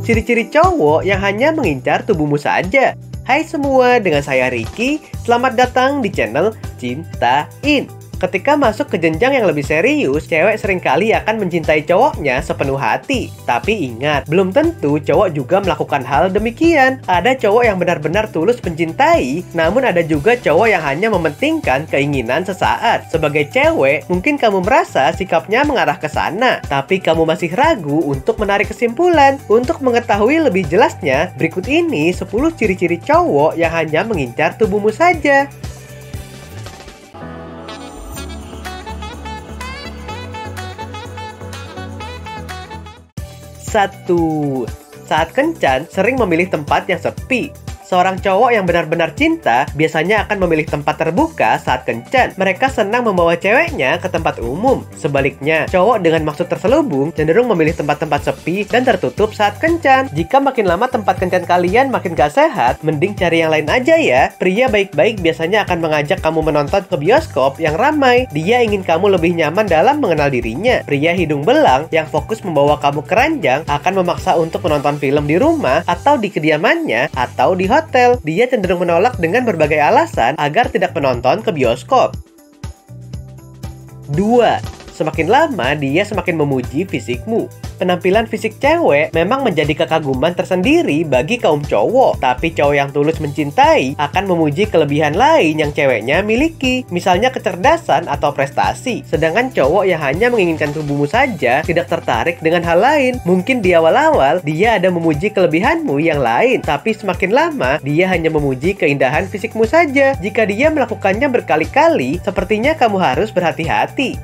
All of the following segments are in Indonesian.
ciri-ciri cowok yang hanya mengincar tubuhmu saja. Hai semua, dengan saya Ricky. Selamat datang di channel Cintain. Ketika masuk ke jenjang yang lebih serius, cewek seringkali akan mencintai cowoknya sepenuh hati. Tapi ingat, belum tentu cowok juga melakukan hal demikian. Ada cowok yang benar-benar tulus mencintai, namun ada juga cowok yang hanya mementingkan keinginan sesaat. Sebagai cewek, mungkin kamu merasa sikapnya mengarah ke sana, tapi kamu masih ragu untuk menarik kesimpulan. Untuk mengetahui lebih jelasnya, berikut ini 10 ciri-ciri cowok yang hanya mengincar tubuhmu saja. 1. Saat kencan, sering memilih tempat yang sepi. Seorang cowok yang benar-benar cinta biasanya akan memilih tempat terbuka saat kencan. Mereka senang membawa ceweknya ke tempat umum. Sebaliknya, cowok dengan maksud terselubung cenderung memilih tempat-tempat sepi dan tertutup saat kencan. Jika makin lama tempat kencan kalian makin gak sehat, mending cari yang lain aja ya. Pria baik-baik biasanya akan mengajak kamu menonton ke bioskop yang ramai. Dia ingin kamu lebih nyaman dalam mengenal dirinya. Pria hidung belang yang fokus membawa kamu ke ranjang akan memaksa untuk menonton film di rumah atau di kediamannya atau di hotel. Dia cenderung menolak dengan berbagai alasan agar tidak menonton ke bioskop. 2. Semakin lama, dia semakin memuji fisikmu. Penampilan fisik cewek memang menjadi kekaguman tersendiri bagi kaum cowok. Tapi cowok yang tulus mencintai akan memuji kelebihan lain yang ceweknya miliki. Misalnya kecerdasan atau prestasi. Sedangkan cowok yang hanya menginginkan tubuhmu saja tidak tertarik dengan hal lain. Mungkin di awal-awal dia ada memuji kelebihanmu yang lain, tapi semakin lama dia hanya memuji keindahan fisikmu saja. Jika dia melakukannya berkali-kali, sepertinya kamu harus berhati-hati.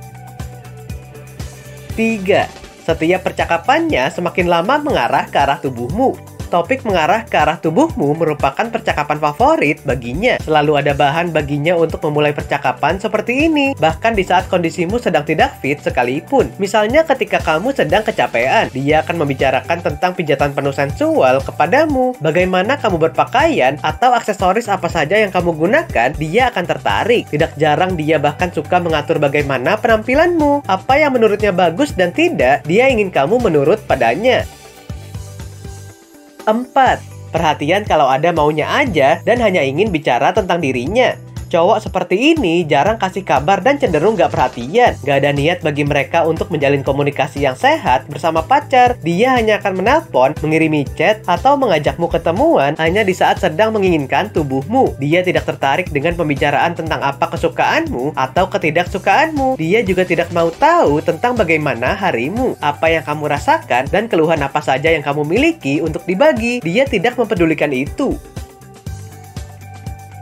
3. Setiap percakapannya semakin lama mengarah ke arah tubuhmu. Topik mengarah ke arah tubuhmu merupakan percakapan favorit baginya. Selalu ada bahan baginya untuk memulai percakapan seperti ini. Bahkan di saat kondisimu sedang tidak fit sekalipun. Misalnya ketika kamu sedang kecapean, dia akan membicarakan tentang pijatan penuh sensual kepadamu. Bagaimana kamu berpakaian atau aksesoris apa saja yang kamu gunakan, dia akan tertarik. Tidak jarang dia bahkan suka mengatur bagaimana penampilanmu. Apa yang menurutnya bagus dan tidak, dia ingin kamu menurut padanya. 4. Perhatian kalau ada maunya aja dan hanya ingin bicara tentang dirinya. Cowok seperti ini jarang kasih kabar dan cenderung gak perhatian. Gak ada niat bagi mereka untuk menjalin komunikasi yang sehat bersama pacar. Dia hanya akan menelpon, mengirimi chat, atau mengajakmu ketemuan hanya di saat sedang menginginkan tubuhmu. Dia tidak tertarik dengan pembicaraan tentang apa kesukaanmu atau ketidaksukaanmu. Dia juga tidak mau tahu tentang bagaimana harimu, apa yang kamu rasakan, dan keluhan apa saja yang kamu miliki untuk dibagi. Dia tidak mempedulikan itu.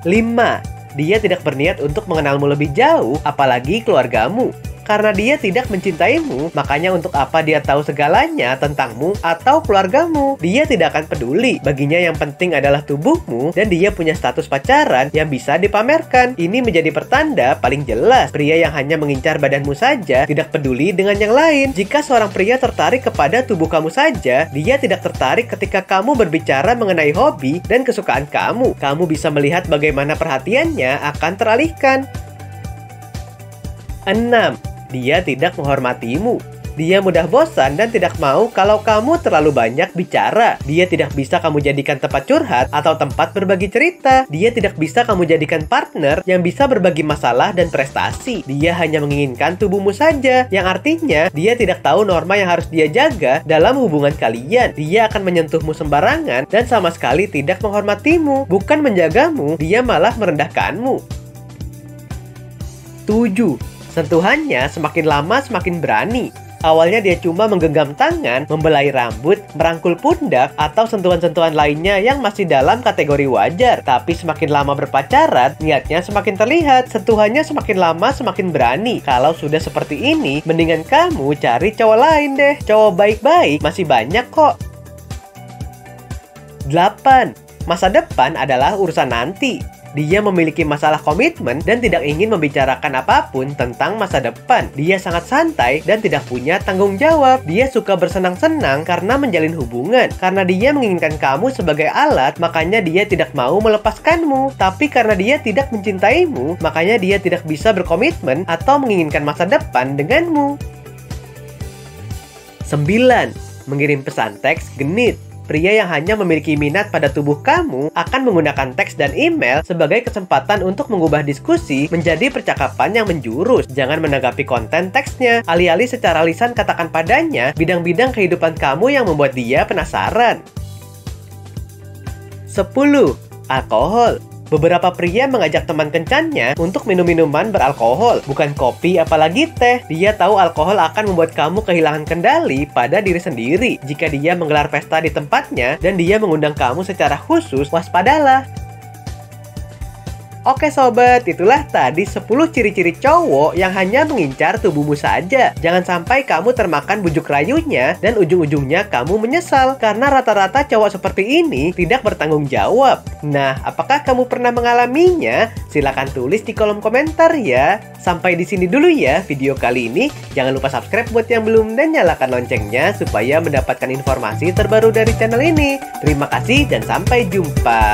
5. Dia tidak berniat untuk mengenalmu lebih jauh, apalagi keluargamu. Karena dia tidak mencintaimu, makanya untuk apa dia tahu segalanya tentangmu atau keluargamu? Dia tidak akan peduli. Baginya yang penting adalah tubuhmu dan dia punya status pacaran yang bisa dipamerkan. Ini menjadi pertanda paling jelas. Pria yang hanya mengincar badanmu saja tidak peduli dengan yang lain. Jika seorang pria tertarik kepada tubuh kamu saja, dia tidak tertarik ketika kamu berbicara mengenai hobi dan kesukaan kamu. Kamu bisa melihat bagaimana perhatiannya akan teralihkan. 6. Dia tidak menghormatimu. Dia mudah bosan dan tidak mau kalau kamu terlalu banyak bicara. Dia tidak bisa kamu jadikan tempat curhat atau tempat berbagi cerita. Dia tidak bisa kamu jadikan partner yang bisa berbagi masalah dan prestasi. Dia hanya menginginkan tubuhmu saja, yang artinya dia tidak tahu norma yang harus dia jaga dalam hubungan kalian. Dia akan menyentuhmu sembarangan dan sama sekali tidak menghormatimu. Bukan menjagamu, dia malah merendahkanmu. 7. Sentuhannya semakin lama semakin berani. Awalnya dia cuma menggenggam tangan, membelai rambut, merangkul pundak, atau sentuhan-sentuhan lainnya yang masih dalam kategori wajar. Tapi semakin lama berpacaran, niatnya semakin terlihat. Sentuhannya semakin lama semakin berani. Kalau sudah seperti ini, mendingan kamu cari cowok lain deh. Cowok baik-baik masih banyak kok. 8. Masa depan adalah urusan nanti. Dia memiliki masalah komitmen dan tidak ingin membicarakan apapun tentang masa depan. Dia sangat santai dan tidak punya tanggung jawab. Dia suka bersenang-senang karena menjalin hubungan. Karena dia menginginkan kamu sebagai alat, makanya dia tidak mau melepaskanmu. Tapi karena dia tidak mencintaimu, makanya dia tidak bisa berkomitmen atau menginginkan masa depan denganmu. 9. Mengirim pesan teks genit. Pria yang hanya memiliki minat pada tubuh kamu akan menggunakan teks dan email sebagai kesempatan untuk mengubah diskusi menjadi percakapan yang menjurus. Jangan menanggapi konten teksnya. Alih-alih secara lisan katakan padanya bidang-bidang kehidupan kamu yang membuat dia penasaran. 10. Alkohol. Beberapa pria mengajak teman kencannya untuk minum minuman beralkohol, bukan kopi apalagi teh. Dia tahu alkohol akan membuat kamu kehilangan kendali pada diri sendiri. Jika dia menggelar pesta di tempatnya dan dia mengundang kamu secara khusus, waspadalah. Oke sobat, itulah tadi 10 ciri-ciri cowok yang hanya mengincar tubuhmu saja. Jangan sampai kamu termakan bujuk rayunya dan ujung-ujungnya kamu menyesal karena rata-rata cowok seperti ini tidak bertanggung jawab. Nah, apakah kamu pernah mengalaminya? Silahkan tulis di kolom komentar ya. Sampai di sini dulu ya video kali ini. Jangan lupa subscribe buat yang belum dan nyalakan loncengnya supaya mendapatkan informasi terbaru dari channel ini. Terima kasih dan sampai jumpa.